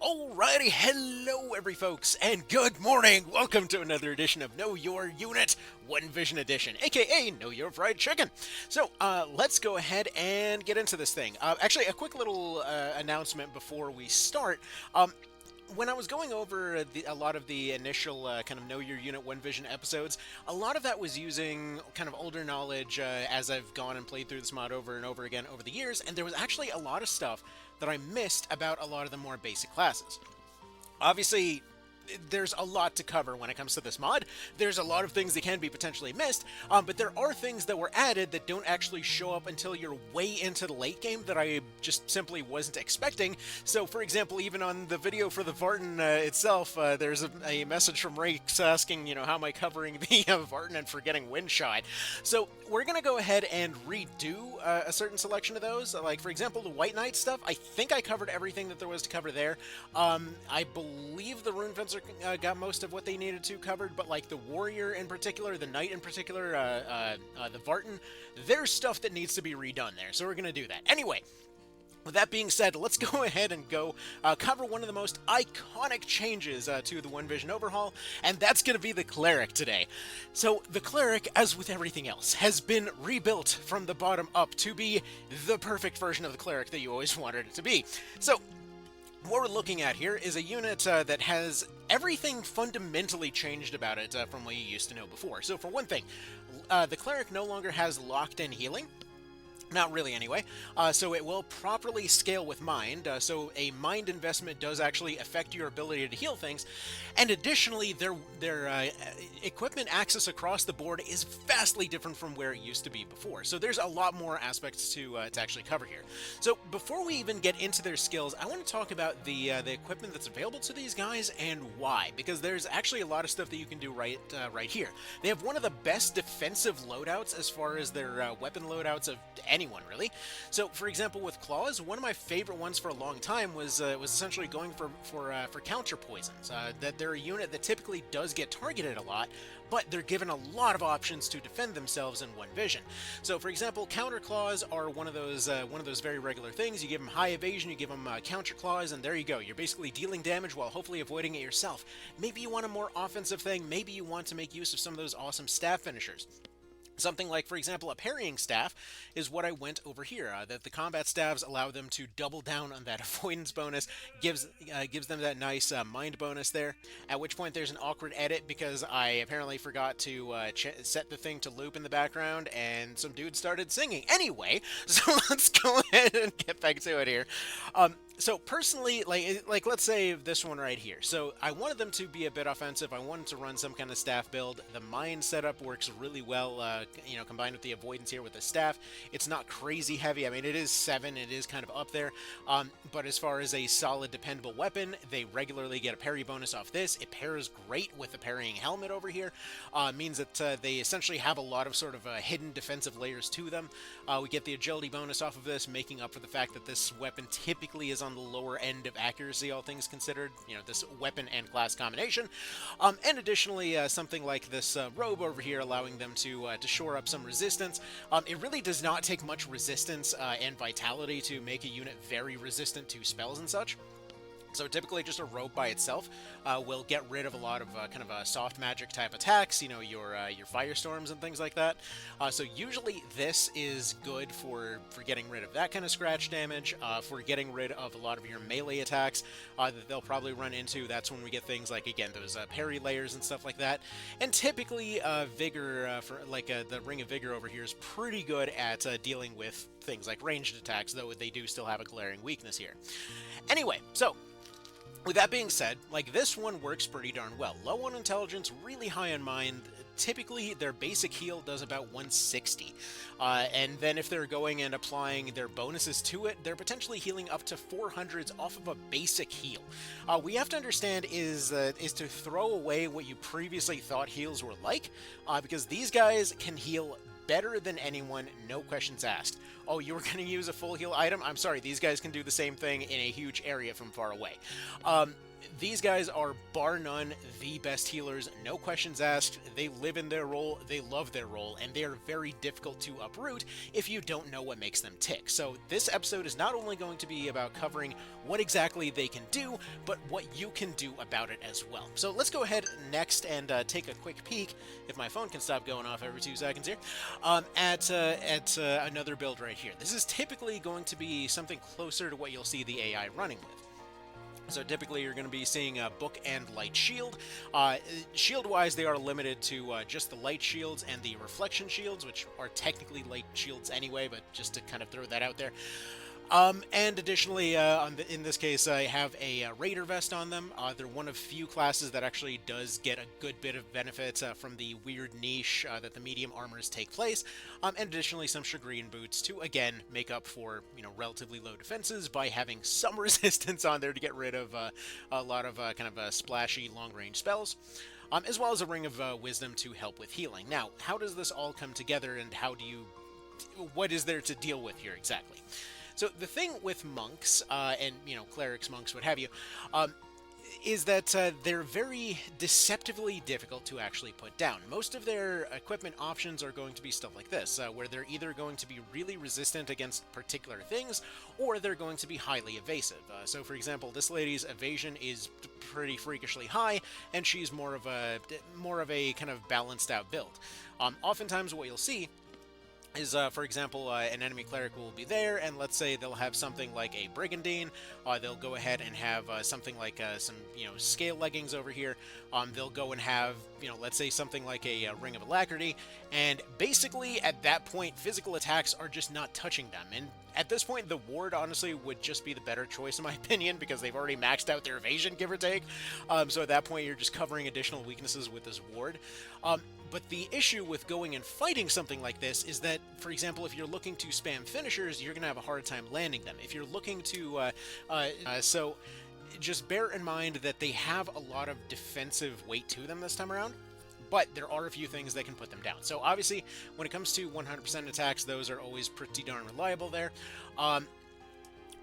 Alrighty, hello every folks, and good morning! Welcome to another edition of Know Your Unit, One Vision Edition, aka Know Your Fried Chicken. So, let's go ahead and get into this thing. Actually, a quick little announcement before we start. When I was going over a lot of the initial kind of Know Your Unit One Vision episodes, a lot of that was using kind of older knowledge as I've gone and played through this mod over and over again over the years, and there was actually a lot of stuff that I missed about a lot of the more basic classes. Obviously, there's a lot to cover when it comes to this mod. There's a lot of things that can be potentially missed, but there are things that were added that don't actually show up until you're way into the late game that I just simply wasn't expecting. So, for example, even on the video for the Vartan itself, there's a message from Rakes asking, how am I covering the Vartan and forgetting Windshot? So, we're going to go ahead and redo a certain selection of those. Like, for example, the White Knight stuff, I think I covered everything that there was to cover there. I believe the Rune Fencer got most of what they needed to covered, but like the Warrior in particular, the Knight in particular, the Vartan, there's stuff that needs to be redone there, so we're going to do that. Anyway, with that being said, let's go ahead and go cover one of the most iconic changes to the One Vision overhaul, and that's going to be the Cleric today. So, the Cleric, as with everything else, has been rebuilt from the bottom up to be the perfect version of the Cleric that you always wanted it to be. So, what we're looking at here is a unit that has everything fundamentally changed about it from what you used to know before. So for one thing, the Cleric no longer has locked-in healing. Not really, anyway. So it will properly scale with Mind, so a Mind investment does actually affect your ability to heal things, and additionally, their equipment access across the board is vastly different from where it used to be before, so there's a lot more aspects to actually cover here. So before we even get into their skills, I want to talk about the equipment that's available to these guys and why, because there's actually a lot of stuff that you can do right here. They have one of the best defensive loadouts as far as their weapon loadouts of anyone, really. So, for example, with Claws, one of my favorite ones for a long time was essentially going for counter poisons. That they're a unit that typically does get targeted a lot, but they're given a lot of options to defend themselves in One Vision. So, for example, counter claws are one of those very regular things. You give them high evasion, you give them counter claws, and there you go. You're basically dealing damage while hopefully avoiding it yourself. Maybe you want a more offensive thing. Maybe you want to make use of some of those awesome staff finishers. Something like, for example, a parrying staff is what I went over here. That the combat staves allow them to double down on that avoidance bonus, gives them that nice mind bonus there. At which point there's an awkward edit because I apparently forgot to set the thing to loop in the background, and some dude started singing. Anyway, so let's go ahead and get back to it here. So personally, like let's say this one right here. So I wanted them to be a bit offensive. I wanted to run some kind of staff build. The Mind setup works really well, combined with the avoidance here with the staff. It's not crazy heavy. I mean, it is 7. It is kind of up there. But as far as a solid, dependable weapon, they regularly get a parry bonus off this. It pairs great with the parrying helmet over here. Means that they essentially have a lot of sort of hidden defensive layers to them. We get the agility bonus off of this, making up for the fact that this weapon typically is on the lower end of accuracy, all things considered, this weapon and class combination. And additionally, something like this robe over here, allowing them to shore up some resistance. It really does not take much resistance and vitality to make a unit very resistant to spells and such. So typically just a robe by itself will get rid of a lot of kind of soft magic type attacks, your firestorms and things like that. So usually this is good for getting rid of that kind of scratch damage, for getting rid of a lot of your melee attacks that they'll probably run into. That's when we get things like, again, those parry layers and stuff like that. And typically Vigor, the Ring of Vigor over here is pretty good at dealing with things like ranged attacks, though they do still have a glaring weakness here. Anyway, so with that being said, this one works pretty darn well. Low on intelligence, really high on mind. Typically, their basic heal does about 160. And then if they're going and applying their bonuses to it, they're potentially healing up to 400s off of a basic heal. What you have to understand is to throw away what you previously thought heals were like, because these guys can heal better than anyone, no questions asked. oh, you were going to use a full heal item? I'm sorry, these guys can do the same thing in a huge area from far away. These guys are, bar none, the best healers, no questions asked. They live in their role, they love their role, and they are very difficult to uproot if you don't know what makes them tick. So this episode is not only going to be about covering what exactly they can do, but what you can do about it as well. So let's go ahead next and take a quick peek, if my phone can stop going off every 2 seconds here, at another build right here. This is typically going to be something closer to what you'll see the AI running with. So typically you're going to be seeing a book and light shield. Shield-wise, they are limited to just the light shields and the reflection shields, which are technically light shields anyway, but just to kind of throw that out there. And additionally, in this case, I have a Raider vest on them. They're one of few classes that actually does get a good bit of benefits from the weird niche that the medium armors take place. And additionally, some Chagrin boots to, again, make up for, relatively low defenses by having some resistance on there to get rid of a lot of kind of splashy long-range spells. As well as a Ring of Wisdom to help with healing. Now, how does this all come together, and what is there to deal with here exactly? So the thing with monks, and, clerics, monks, what have you, is that they're very deceptively difficult to actually put down. Most of their equipment options are going to be stuff like this, where they're either going to be really resistant against particular things, or they're going to be highly evasive. So for example, this lady's evasion is pretty freakishly high, and she's more of a kind of balanced out build. Oftentimes what you'll see is, for example, an enemy cleric will be there, and let's say they'll have something like a brigandine. They'll go ahead and have something like some, scale leggings over here. They'll go and have, let's say something like a Ring of Alacrity, and basically at that point, physical attacks are just not touching them. And at this point, the ward, honestly, would just be the better choice, in my opinion, because they've already maxed out their evasion, give or take. So at that point, you're just covering additional weaknesses with this ward. But the issue with going and fighting something like this is that, for example, if you're looking to spam finishers, you're going to have a hard time landing them. If you're looking to... so just bear in mind that they have a lot of defensive weight to them this time around. But there are a few things that can put them down. So obviously, when it comes to 100% attacks, those are always pretty darn reliable there.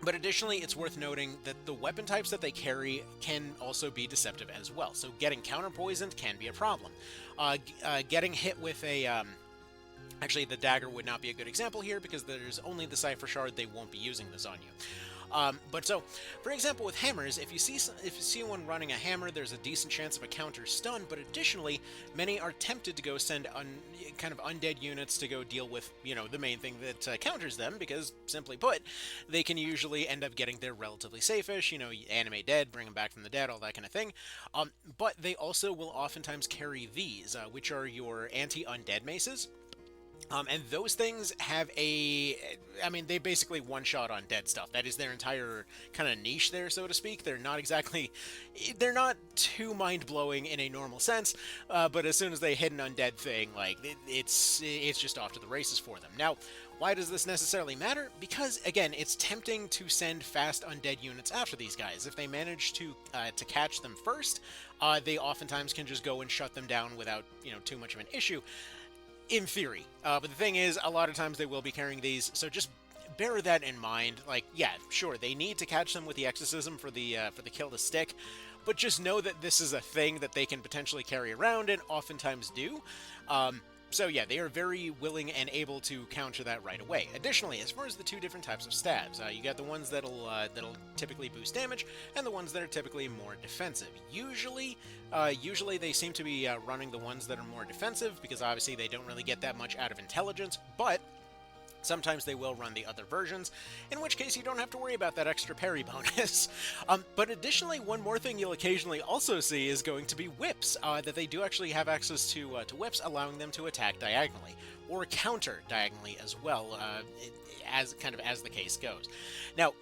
But additionally, it's worth noting that the weapon types that they carry can also be deceptive as well. So getting counter-poisoned can be a problem. Getting hit with a... actually, the dagger would not be a good example here because there's only the Cipher Shard. They won't be using this on you. But so, for example, with hammers, if you see one running a hammer, there's a decent chance of a counter stun, but additionally, many are tempted to go send kind of undead units to go deal with, the main thing that counters them, because, simply put, they can usually end up getting there relatively safe-ish, animate dead, bring them back from the dead, all that kind of thing. But they also will oftentimes carry these, which are your anti-undead maces. And those things have they basically one-shot on dead stuff. That is their entire kind of niche there, so to speak. They're not too mind-blowing in a normal sense, but as soon as they hit an undead thing, it's just off to the races for them. Now, why does this necessarily matter? Because, again, it's tempting to send fast undead units after these guys. If they manage to catch them first, they oftentimes can just go and shut them down without, too much of an issue. In theory. But the thing is, a lot of times they will be carrying these, so just bear that in mind. Yeah, sure, they need to catch them with the exorcism for the kill to stick, but just know that this is a thing that they can potentially carry around, and oftentimes do. So yeah, they are very willing and able to counter that right away. Additionally, as far as the two different types of stabs, you got the ones that'll typically boost damage, and the ones that are typically more defensive. Usually they seem to be running the ones that are more defensive, because obviously they don't really get that much out of intelligence, but sometimes they will run the other versions, in which case you don't have to worry about that extra parry bonus. But additionally, one more thing you'll occasionally also see is going to be whips, that they do actually have access to whips, allowing them to attack diagonally, or counter diagonally as well, as the case goes. Now,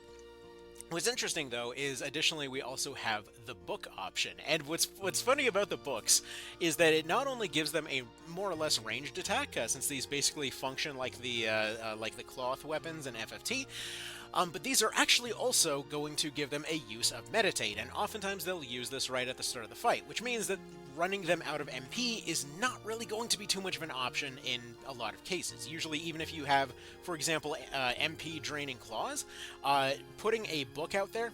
what's interesting, though, is additionally we also have the book option. And what's funny about the books is that it not only gives them a more or less ranged attack, since these basically function like the cloth weapons in FFT, But these are actually also going to give them a use of meditate, and oftentimes they'll use this right at the start of the fight, which means that running them out of MP is not really going to be too much of an option in a lot of cases. Usually, even if you have, for example, MP draining claws, putting a book out there,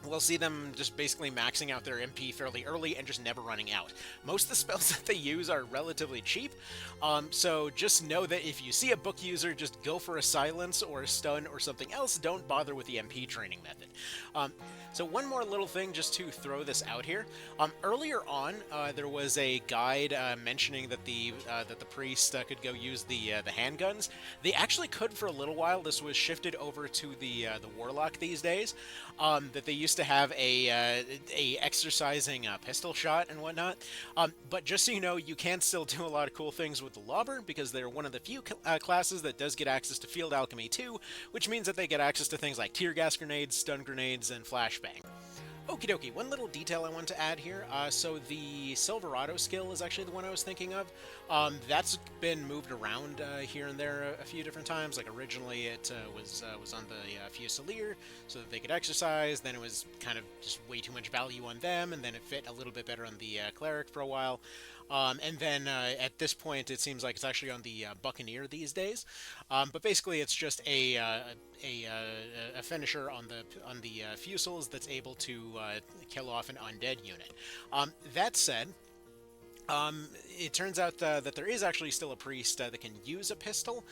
we'll see them just basically maxing out their MP fairly early and just never running out. Most of the spells that they use are relatively cheap, so just know that if you see a book user, just go for a silence or a stun or something else. Don't bother with the MP training method. So one more little thing just to throw this out here. Earlier on, there was a guide mentioning that the priest could go use the handguns. They actually could for a little while. This was shifted over to the warlock these days. That they used to have a exercising pistol shot and whatnot. But just so you know, you can still do a lot of cool things with the lobber, because they're one of the few classes that does get access to field alchemy too, which means that they get access to things like tear gas grenades, stun grenades, and flashbang. Okie dokie, one little detail I want to add here. So the Silverado skill is actually the one I was thinking of. That's been moved around here and there a few different times. Like originally it was on the Fusilier so that they could exercise. Then it was kind of just way too much value on them, and then it fit a little bit better on the Cleric for a while. And then at this point, it seems like it's actually on the Buccaneer these days. But basically, it's just a finisher on the Fusils that's able to kill off an undead unit. That said, it turns out that there is actually still a priest that can use a pistol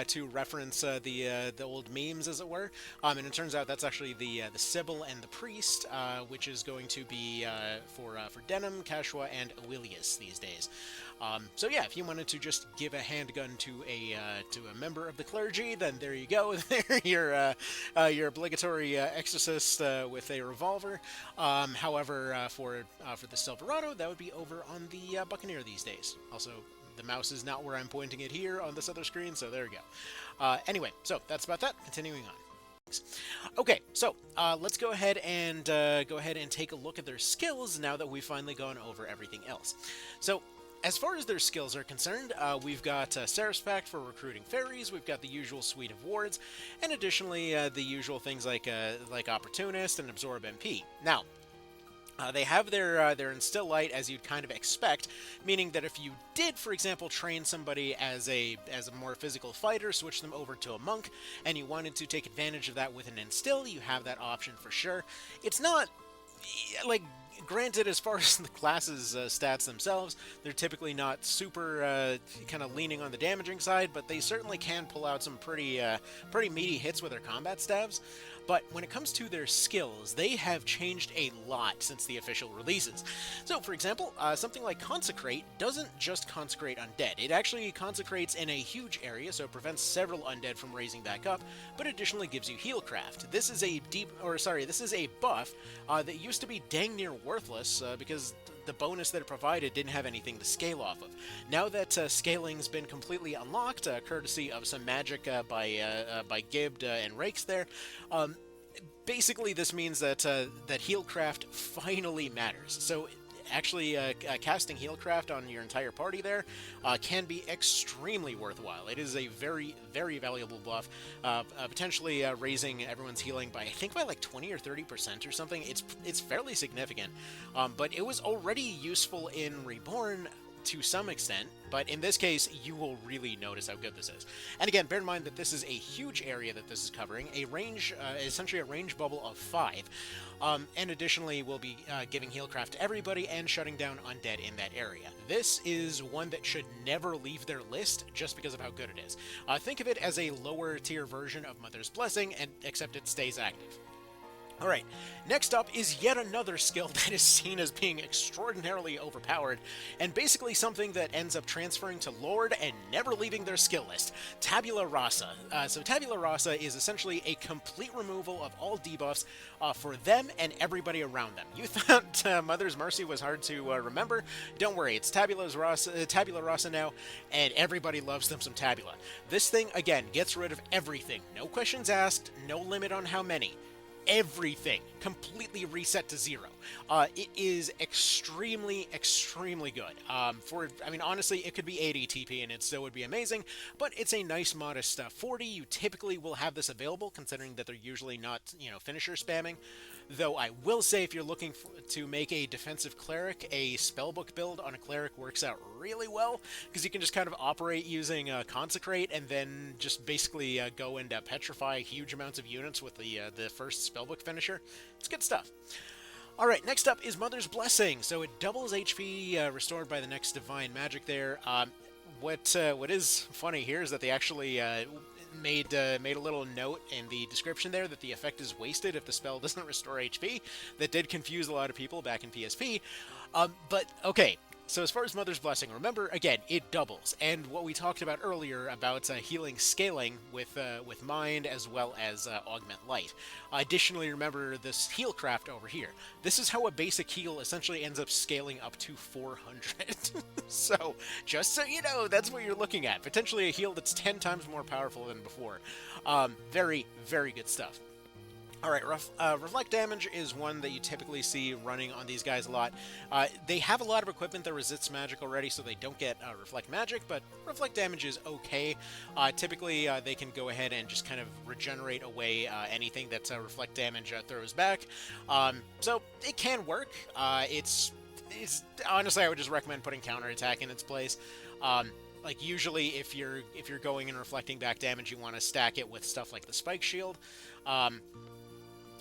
to reference the old memes, as it were. And it turns out that's actually the Sibyl and the priest, which is going to be for Denim, Kashua, and Awilius these days. So yeah, if you wanted to just give a handgun to a member of the clergy, then there you go. Your obligatory exorcist with a revolver. However, for the Silverado, that would be over on the Buccaneer these days. Also, the mouse is not where I'm pointing it here on this other screen, so there we go. Anyway, so that's about that. Continuing on. Okay, so let's go ahead and take a look at their skills now that we've finally gone over everything else. So, as far as their skills are concerned, we've got Seraph's Pact for recruiting fairies, we've got the usual suite of wards, and additionally the usual things like Opportunist and Absorb MP. Now, they have their Instill Light, as you'd kind of expect, meaning that if you did, for example, train somebody as a more physical fighter, switch them over to a monk, and you wanted to take advantage of that with an Instill, you have that option for sure. It's not, like, granted, as far as the class's stats themselves, they're typically not super kind of leaning on the damaging side, but they certainly can pull out some pretty meaty hits with their combat stabs. But when it comes to their skills, they have changed a lot since the official releases. So, for example, something like Consecrate doesn't just consecrate undead. It actually consecrates in a huge area, so it prevents several undead from raising back up, but additionally gives you Healcraft. This is a buff that used to be dang near worthless because the bonus that it provided didn't have anything to scale off of. Now that scaling's been completely unlocked, courtesy of some magic by Gibbed and Rakes there, basically this means that Healcraft finally matters. So actually casting Healcraft on your entire party there can be extremely worthwhile. It is a very, very valuable buff, potentially raising everyone's healing by, I think, by like 20 or 30% or something. It's fairly significant, but it was already useful in Reborn to some extent, but in this case, you will really notice how good this is. And again, bear in mind that this is a huge area that this is covering, a range, essentially a range bubble of 5, and additionally, we'll be giving Healcraft to everybody and shutting down undead in that area. This is one that should never leave their list just because of how good it is. Think of it as a lower tier version of Mother's Blessing, and except it stays active. Alright, next up is yet another skill that is seen as being extraordinarily overpowered, and basically something that ends up transferring to Lord and never leaving their skill list, Tabula Rasa. So Tabula Rasa is essentially a complete removal of all debuffs for them and everybody around them. You thought Mother's Mercy was hard to remember? Don't worry, it's Tabula Rasa now, and everybody loves them some Tabula. This thing, again, gets rid of everything. No questions asked, no limit on how many. everything completely reset to 0. It is extremely, extremely good. I mean, honestly, it could be 80 TP and it still would be amazing, but it's a nice modest 40. You typically will have this available, considering that they're usually not, finisher spamming. Though I will say, if you're looking to make a defensive cleric, a spellbook build on a cleric works out really well, because you can just kind of operate using Consecrate, and then just basically go and petrify huge amounts of units with the first spellbook finisher. It's good stuff. Alright, next up is Mother's Blessing. So it doubles HP restored by the next divine magic there. What is funny here is that they actually made a little note in the description there that the effect is wasted if the spell doesn't restore HP. That did confuse a lot of people back in PSP. But, okay, so as far as Mother's Blessing, remember, again, it doubles. And what we talked about earlier about healing scaling with Mind as well as Augment Light. Additionally, remember this heal craft over here. This is how a basic heal essentially ends up scaling up to 400. So, just so you know, that's what you're looking at. Potentially a heal that's 10 times more powerful than before. Very, very good stuff. Alright, Reflect Damage is one that you typically see running on these guys a lot. They have a lot of equipment that resists magic already, so they don't get Reflect Magic, but Reflect Damage is okay. Typically, they can go ahead and just kind of regenerate away anything that Reflect Damage throws back. So, it can work. It's honestly, I would just recommend putting Counterattack in its place. Like, usually, if you're going and reflecting back damage, you want to stack it with stuff like the Spike Shield.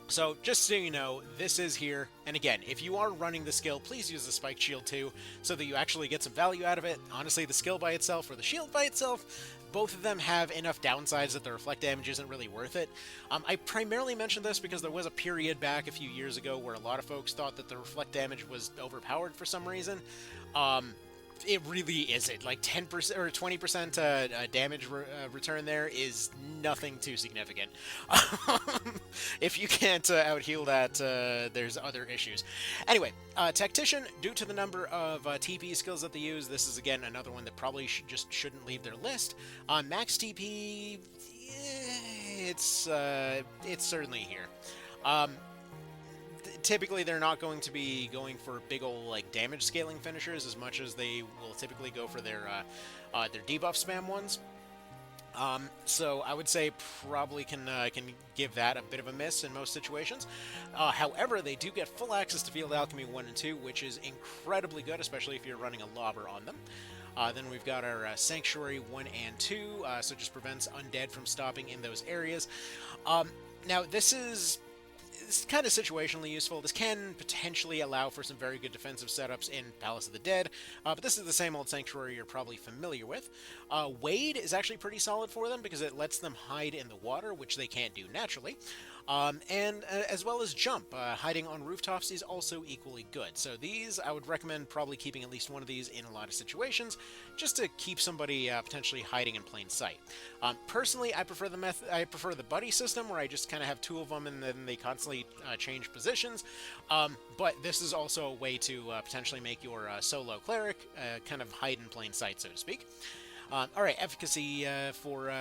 So, just so you know, this is here, and again, if you are running the skill, please use the Spiked Shield too, so that you actually get some value out of it. Honestly, the skill by itself or the shield by itself, both of them have enough downsides that the reflect damage isn't really worth it. I primarily mentioned this because there was a period back a few years ago where a lot of folks thought that the reflect damage was overpowered for some reason. It really isn't. Like 10% or 20% damage return there is nothing too significant. If you can't out-heal that, there's other issues. Anyway, Tactician, due to the number of TP skills that they use, this is again another one that probably shouldn't leave their list. Max TP, it's certainly here. Typically, they're not going to be going for big old like damage scaling finishers as much as they will typically go for their debuff spam ones. So I would say probably can give that a bit of a miss in most situations. However, they do get full access to Field Alchemy 1 and 2, which is incredibly good, especially if you're running a Lobber on them. Then we've got our Sanctuary 1 and 2, so it just prevents undead from stopping in those areas. Now, this is kind of situationally useful. This can potentially allow for some very good defensive setups in Palace of the Dead, but this is the same old Sanctuary you're probably familiar with. Wade is actually pretty solid for them because it lets them hide in the water, which they can't do naturally. And as well as Jump. Hiding on rooftops is also equally good. So these, I would recommend probably keeping at least one of these in a lot of situations, just to keep somebody potentially hiding in plain sight. Personally, I prefer the buddy system, where I just kind of have two of them and then they constantly change positions. But this is also a way to potentially make your solo cleric kind of hide in plain sight, so to speak. Alright, efficacy for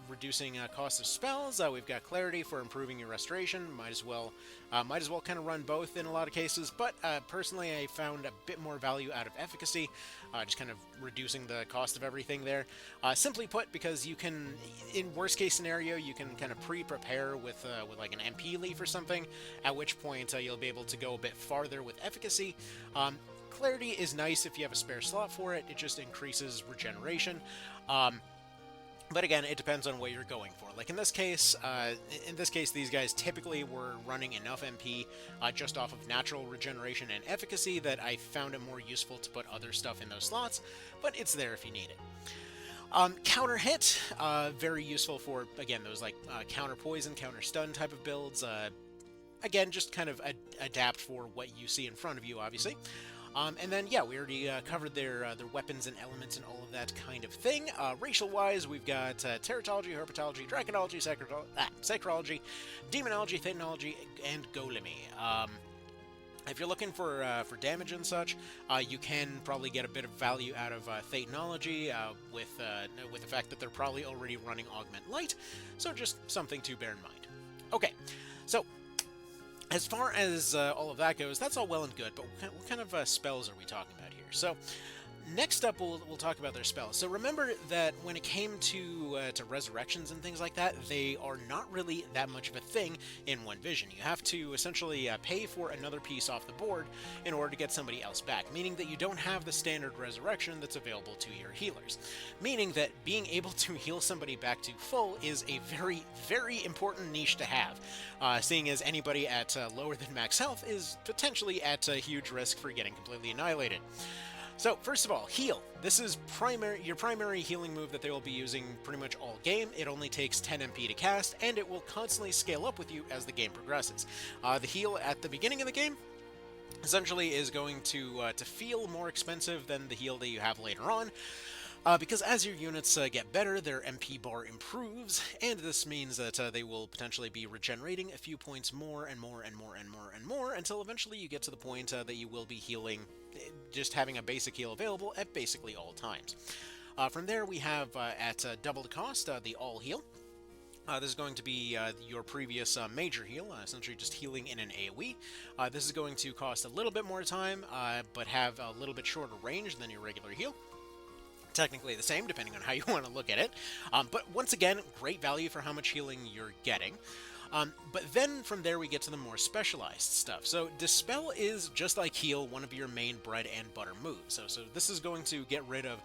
reducing cost of spells. We've got clarity for improving your restoration. Might as well kind of run both in a lot of cases, but personally I found a bit more value out of efficacy, just kind of reducing the cost of everything there. Simply put, because you can, in worst case scenario, you can kind of pre-prepare with like an MP leaf or something, at which point you'll be able to go a bit farther with efficacy. Clarity is nice if you have a spare slot for it. It just increases regeneration. But again, it depends on what you're going for. Like in this case, these guys typically were running enough MP just off of natural regeneration and efficacy that I found it more useful to put other stuff in those slots, but it's there if you need it. Counter hit, very useful for, again, those like counter poison, counter stun type of builds. Again, just kind of adapt for what you see in front of you, obviously. And then, yeah, we already covered their weapons and elements and all of that kind of thing. Racial-wise, we've got Teratology, Herpetology, Draconology, Sacrology, Demonology, Thetanology, and Golemy. If you're looking for damage and such, you can probably get a bit of value out of Thetanology with the fact that they're probably already running Augment Light, so just something to bear in mind. Okay, so as far as all of that goes, that's all well and good, but what kind of spells are we talking about here? So, next up, we'll talk about their spells. So remember that when it came to resurrections and things like that, they are not really that much of a thing in One Vision. You have to essentially pay for another piece off the board in order to get somebody else back, meaning that you don't have the standard resurrection that's available to your healers. Meaning that being able to heal somebody back to full is a very, very important niche to have, seeing as anybody at lower than max health is potentially at a huge risk for getting completely annihilated. So, first of all, heal. This is your primary healing move that they will be using pretty much all game. It only takes 10 MP to cast, and it will constantly scale up with you as the game progresses. The heal at the beginning of the game essentially is going to feel more expensive than the heal that you have later on, because as your units get better, their MP bar improves, and this means that they will potentially be regenerating a few points more and more and more and more and more, until eventually you get to the point that you will be healing, just having a basic heal available at basically all times. From there, we have at double the cost, the all heal. This is going to be your previous major heal, essentially just healing in an AoE. This is going to cost a little bit more time, but have a little bit shorter range than your regular heal. Technically the same, depending on how you want to look at it. But once again, great value for how much healing you're getting. But then from there we get to the more specialized stuff. So Dispel is, just like Heal, one of your main bread and butter moves. So this is going to get rid of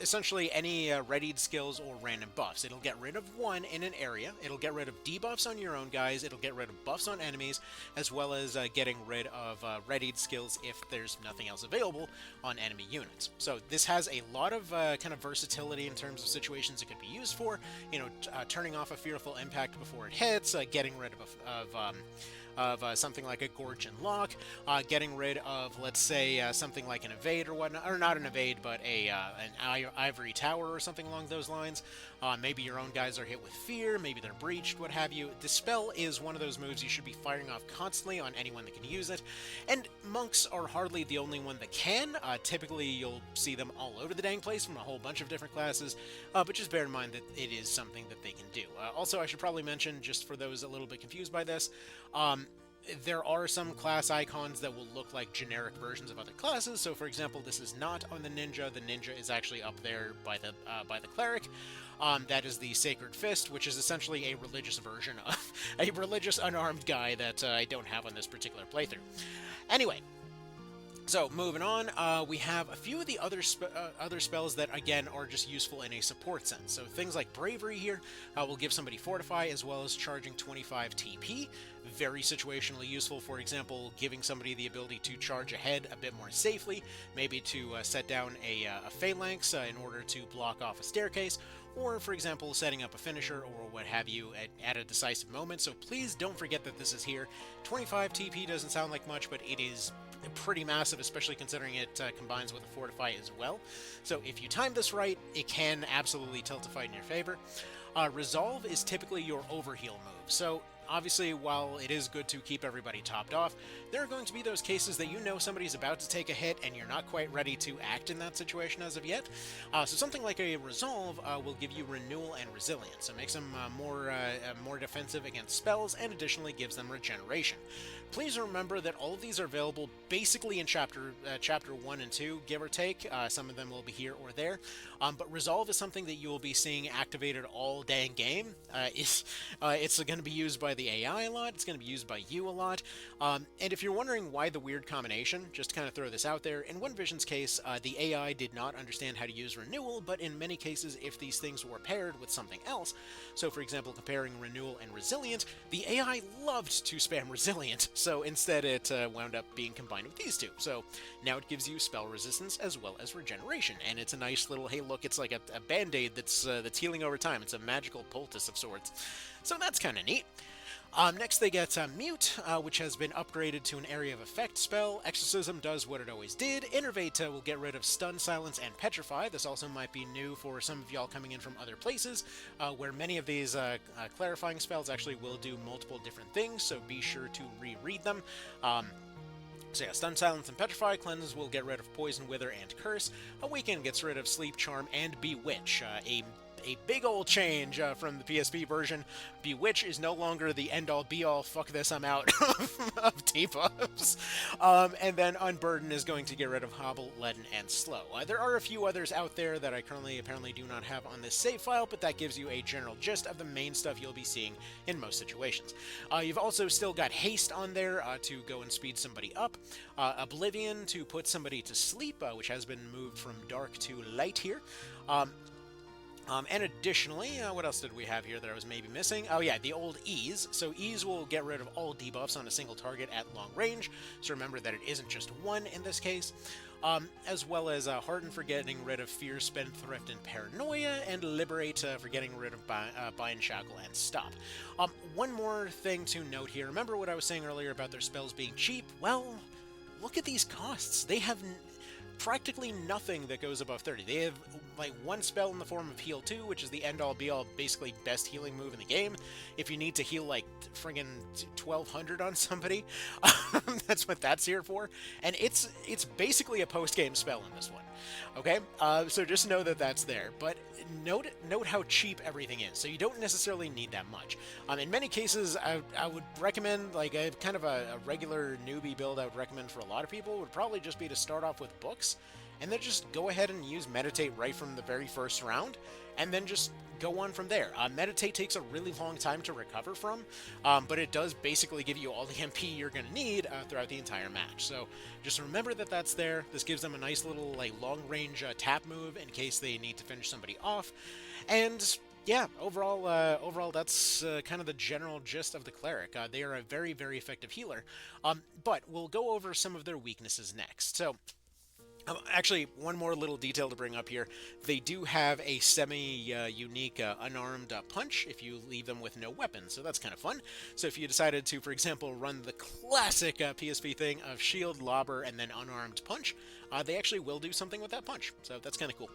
essentially any readied skills or random buffs. It'll get rid of one in an area, it'll get rid of debuffs on your own guys, it'll get rid of buffs on enemies, as well as getting rid of readied skills if there's nothing else available on enemy units. So this has a lot of kind of versatility in terms of situations it could be used for, you know, turning off a fearful impact before it hits, getting rid of something like a Gorge and Lock, getting rid of, let's say, something like an Evade or whatnot, or not an Evade, but an Ivory Tower or something along those lines. Maybe your own guys are hit with Fear, maybe they're breached, what have you. Dispel is one of those moves you should be firing off constantly on anyone that can use it, and Monks are hardly the only one that can. Typically you'll see them all over the dang place from a whole bunch of different classes, but just bear in mind that it is something that they can do. Also, I should probably mention, just for those a little bit confused by this, there are some class icons that will look like generic versions of other classes. So, for example, this is not on the Ninja. The Ninja is actually up there by the Cleric. That is the Sacred Fist, which is essentially a religious version of a religious unarmed guy that I don't have on this particular playthrough. Anyway. So, moving on, we have a few of the other spells that, again, are just useful in a support sense. So, things like Bravery here will give somebody Fortify, as well as charging 25 TP. Very situationally useful, for example, giving somebody the ability to charge ahead a bit more safely, maybe to set down a phalanx in order to block off a staircase, or, for example, setting up a finisher or what have you at a decisive moment. So, please don't forget that this is here. 25 TP doesn't sound like much, but it is pretty massive, especially considering it combines with a Fortify as well. So if you time this right, it can absolutely tilt a fight in your favor. Resolve is typically your overheal move. So obviously, while it is good to keep everybody topped off, there are going to be those cases that you know somebody's about to take a hit and you're not quite ready to act in that situation as of yet. So something like a Resolve will give you Renewal and Resilience. So it makes them more defensive against spells, and additionally gives them regeneration. Please remember that all of these are available basically in Chapter 1 and 2, give or take. Some of them will be here or there. But Resolve is something that you will be seeing activated all dang game. It's going to be used by the AI a lot, it's going to be used by you a lot, and if you're wondering why the weird combination, just to kind of throw this out there, in One Vision's case, the AI did not understand how to use Renewal, but in many cases, if these things were paired with something else, so for example, comparing Renewal and Resilient, the AI loved to spam Resilient, so instead it wound up being combined with these two. So now it gives you spell resistance as well as regeneration, and it's a nice little, hey look, it's like a band-aid that's healing over time. It's a magical poultice of sorts. So that's kind of neat. Next they get Mute, which has been upgraded to an Area of Effect spell. Exorcism does what it always did. Innervate will get rid of Stun, Silence, and Petrify. This also might be new for some of y'all coming in from other places, where many of these clarifying spells actually will do multiple different things, so be sure to reread them. So yeah, Stun, Silence, and Petrify. Cleanse will get rid of Poison, Wither, and Curse. Awaken gets rid of Sleep, Charm, and Bewitch. A a big old change from the PSP version. Bewitch is no longer the end-all be-all, fuck this, I'm out of debuffs. And then Unburden is going to get rid of Hobble, Leaden, and Slow. There are a few others out there that I currently apparently do not have on this save file, but that gives you a general gist of the main stuff you'll be seeing in most situations. You've also still got Haste on there to go and speed somebody up. Oblivion to put somebody to sleep, which has been moved from dark to light here. And additionally, what else did we have here that I was maybe missing? Oh yeah, the old Ease. So Ease will get rid of all debuffs on a single target at long range. So remember that it isn't just one in this case. As well as Harden for getting rid of Fear, Spendthrift, and Paranoia, and Liberate for getting rid of Bind, Shackle, and Stop. One more thing to note here. Remember what I was saying earlier about their spells being cheap? Well, look at these costs. They have practically nothing that goes above 30. They have like one spell in the form of Heal 2, which is the end-all be-all, basically best healing move in the game. If you need to heal like friggin' 1200 on somebody, that's what that's here for. And it's basically a post-game spell in this one. Okay, so just know that that's there. But note how cheap everything is. So you don't necessarily need that much. In many cases, I would recommend like a kind of a regular newbie build. I would recommend for a lot of people would probably just be to start off with books, and then just go ahead and use Meditate right from the very first round, and then just go on from there. Meditate takes a really long time to recover from, but it does basically give you all the MP you're going to need throughout the entire match. So just remember that that's there. This gives them a nice little like long-range tap move in case they need to finish somebody off. And yeah, overall that's kind of the general gist of the Cleric. They are a very, very effective healer, but we'll go over some of their weaknesses next. So actually, one more little detail to bring up here. They do have a semi-unique unarmed punch if you leave them with no weapon, so that's kind of fun. So if you decided to, for example, run the classic PSP thing of shield, lobber, and then unarmed punch, they actually will do something with that punch, so that's kind of cool.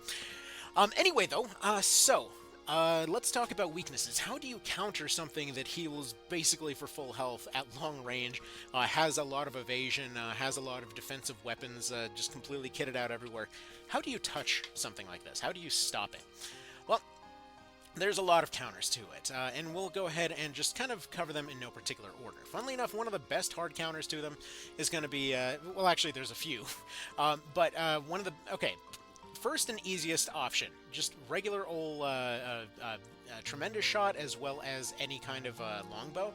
Anyway, though, let's talk about weaknesses. How do you counter something that heals basically for full health at long range, has a lot of evasion, has a lot of defensive weapons, just completely kitted out everywhere? How do you touch something like this? How do you stop it? Well, there's a lot of counters to it, and we'll go ahead and just kind of cover them in no particular order. Funnily enough, one of the best hard counters to them is going to be, well, actually, there's a few, but one of the, okay, first and easiest option, just regular old Tremendous Shot as well as any kind of longbow.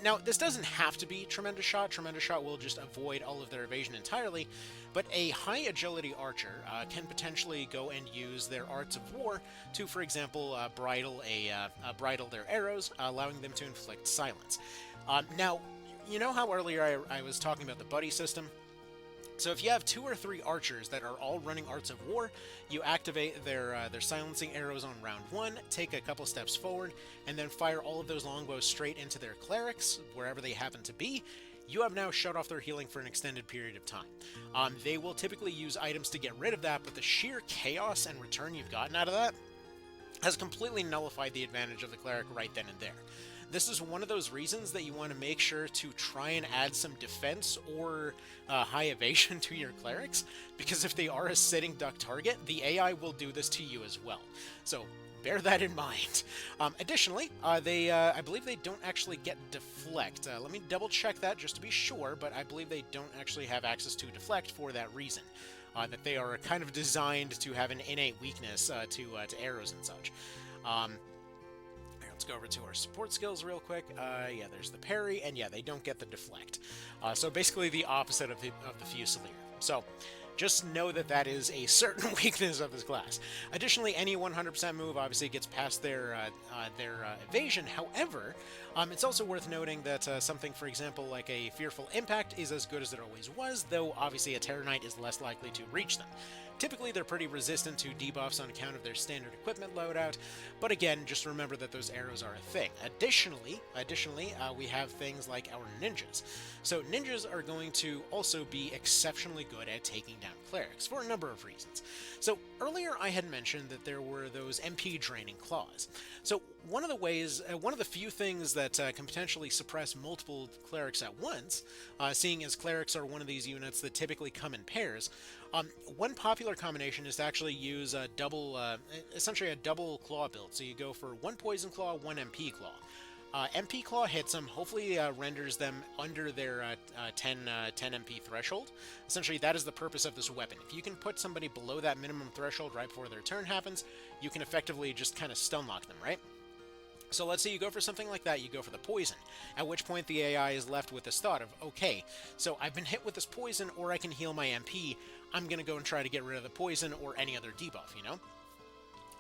Now, this doesn't have to be Tremendous Shot. Tremendous Shot will just avoid all of their evasion entirely, but a high agility archer can potentially go and use their Arts of War to, for example, bridle their arrows, allowing them to inflict silence. Now, you know how earlier I was talking about the buddy system? So if you have 2 or 3 archers that are all running Arts of War, you activate their silencing arrows on round 1, take a couple steps forward, and then fire all of those longbows straight into their clerics, wherever they happen to be. You have now shut off their healing for an extended period of time. They will typically use items to get rid of that, but the sheer chaos and return you've gotten out of that has completely nullified the advantage of the cleric right then and there. This is one of those reasons that you want to make sure to try and add some defense or high evasion to your clerics, because if they are a sitting duck target, the AI will do this to you as well. So bear that in mind. Additionally, I believe they don't actually get deflect. Let me double check that just to be sure, but I believe they don't actually have access to deflect for that reason. That they are kind of designed to have an innate weakness to arrows and such. Let's go over to our support skills real quick. Yeah, there's the parry, and yeah, they don't get the deflect. So basically the opposite of the Fusilier. So just know that that is a certain weakness of this class. Additionally, any 100% move obviously gets past their evasion. However, it's also worth noting that something, for example, like a Fearful Impact is as good as it always was, though obviously a Terranite is less likely to reach them. Typically, they're pretty resistant to debuffs on account of their standard equipment loadout, but again, just remember that those arrows are a thing. Additionally, we have things like our ninjas. So ninjas are going to also be exceptionally good at taking down down clerics for a number of reasons. So earlier I had mentioned that there were those MP draining claws. So one of the few things that can potentially suppress multiple clerics at once, seeing as clerics are one of these units that typically come in pairs, one popular combination is to actually use essentially a double claw build. So you go for 1 poison claw, 1 MP claw. MP Claw hits them, hopefully renders them under their 10 MP threshold. Essentially, that is the purpose of this weapon. If you can put somebody below that minimum threshold right before their turn happens, you can effectively just kind of stun lock them, right? So let's say you go for something like that, you go for the poison, at which point the AI is left with this thought of, okay, so I've been hit with this poison, or I can heal my MP, I'm going to go and try to get rid of the poison or any other debuff, you know?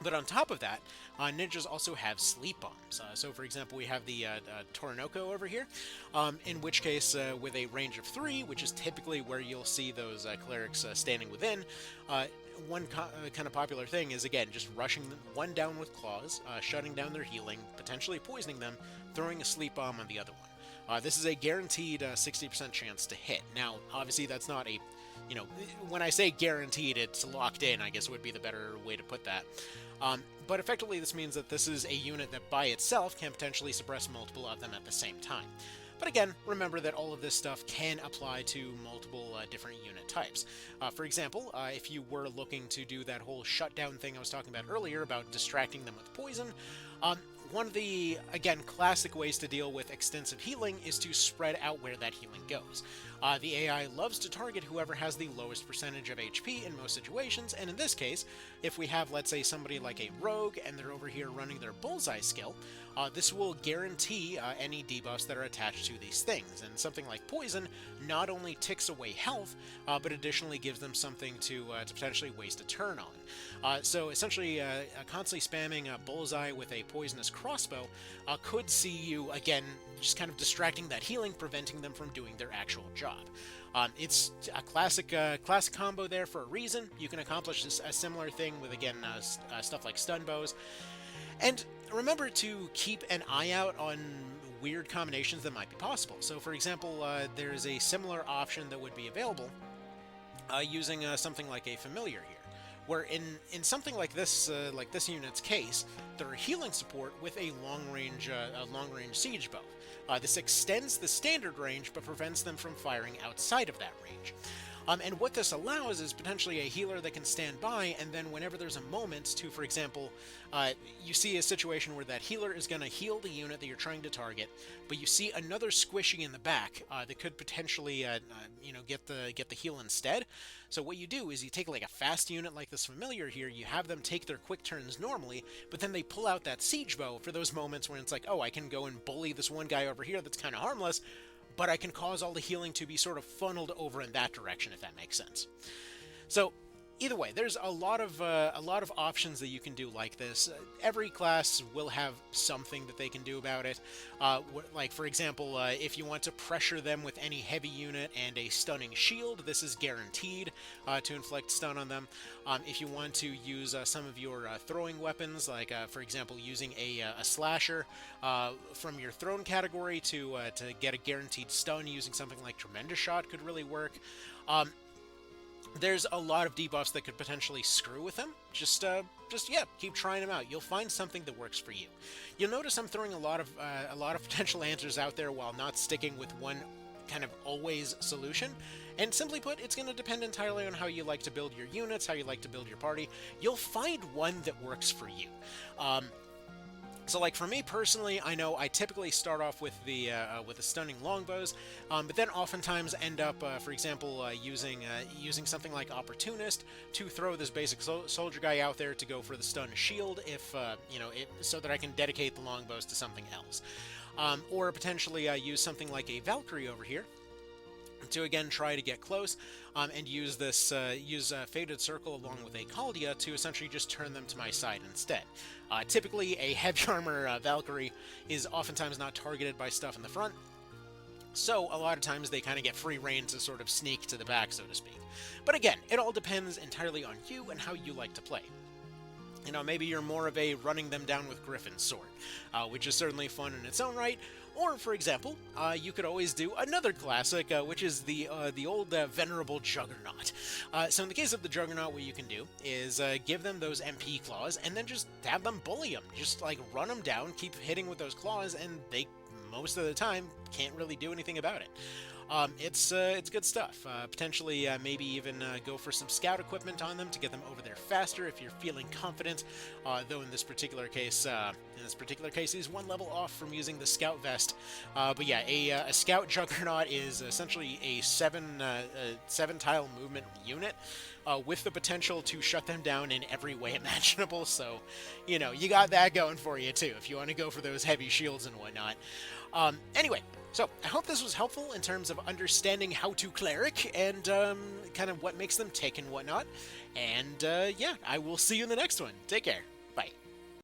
But on top of that, ninjas also have sleep bombs. So for example, we have the Terenius over here, in which case, with a range of 3, which is typically where you'll see those clerics standing within, one kind of popular thing is, again, just rushing one down with claws, shutting down their healing, potentially poisoning them, throwing a sleep bomb on the other one. This is a guaranteed 60% chance to hit. Now, obviously, that's not a, you know, when I say guaranteed, it's locked in, I guess would be the better way to put that. But effectively, this means that this is a unit that by itself can potentially suppress multiple of them at the same time. But again, remember that all of this stuff can apply to multiple different unit types. For example, if you were looking to do that whole shutdown thing I was talking about earlier about distracting them with poison, one of the, again, classic ways to deal with extensive healing is to spread out where that healing goes. The AI loves to target whoever has the lowest percentage of HP in most situations, and in this case, if we have, let's say, somebody like a rogue and they're over here running their bullseye skill, this will guarantee any debuffs that are attached to these things, and something like poison not only ticks away health, but additionally gives them something to potentially waste a turn on. So essentially, constantly spamming a bullseye with a poisonous crossbow could see you, again, just kind of distracting that healing, preventing them from doing their actual job. It's a classic combo there for a reason. You can accomplish a similar thing with, again, stuff like stun bows. And remember to keep an eye out on weird combinations that might be possible. So, for example, there's a similar option that would be available using something like a familiar here, where in something like this unit's case, they're healing support with a long-range siege bow. This extends the standard range, but prevents them from firing outside of that range. And what this allows is potentially a healer that can stand by, and then whenever there's a moment to, for example, you see a situation where that healer is going to heal the unit that you're trying to target, but you see another squishy in the back that could potentially, get the heal instead. So what you do is you take like a fast unit like this familiar here, you have them take their quick turns normally, but then they pull out that siege bow for those moments when it's like, oh, I can go and bully this one guy over here that's kind of harmless, but I can cause all the healing to be sort of funneled over in that direction, if that makes sense. So either way, there's a lot of options that you can do like this. Every class will have something that they can do about it. Like, for example, if you want to pressure them with any heavy unit and a stunning shield, this is guaranteed to inflict stun on them. If you want to use some of your throwing weapons, like, for example, using a slasher from your thrown category to get a guaranteed stun using something like Tremendous Shot could really work. There's a lot of debuffs that could potentially screw with them. Just keep trying them out. You'll find something that works for you. You'll notice I'm throwing a lot of potential answers out there while not sticking with one kind of always solution. And simply put, it's going to depend entirely on how you like to build your units, how you like to build your party. You'll find one that works for you. So, like, for me personally, I know I typically start off with the stunning longbows, but then oftentimes end up, for example, using something like Opportunist to throw this basic soldier guy out there to go for the stun shield, if so that I can dedicate the longbows to something else, or potentially use something like a Valkyrie over here to again try to get close, and use Fated Circle along with a Caldia to essentially just turn them to my side instead. Typically, a heavy armor Valkyrie is oftentimes not targeted by stuff in the front, so a lot of times they kind of get free reign to sort of sneak to the back, so to speak. But again, it all depends entirely on you and how you like to play. You know, maybe you're more of a running them down with Griffin's sword, which is certainly fun in its own right, Or, for example, you could always do another classic, which is the old venerable Juggernaut. So in the case of the Juggernaut, what you can do is give them those MP claws, and then just have them bully them. Just like run them down, keep hitting with those claws, and they most of the time can't really do anything about it. It's good stuff. Potentially, maybe even go for some scout equipment on them to get them over there faster if you're feeling confident. Though in this particular case, he's one level off from using the scout vest. But yeah, a scout juggernaut is essentially a seven tile movement unit. With the potential to shut them down in every way imaginable, so, you know, you got that going for you too, if you want to go for those heavy shields and whatnot. Anyway, so I hope this was helpful in terms of understanding how to Cleric, and kind of what makes them tick and whatnot, and yeah, I will see you in the next one. Take care.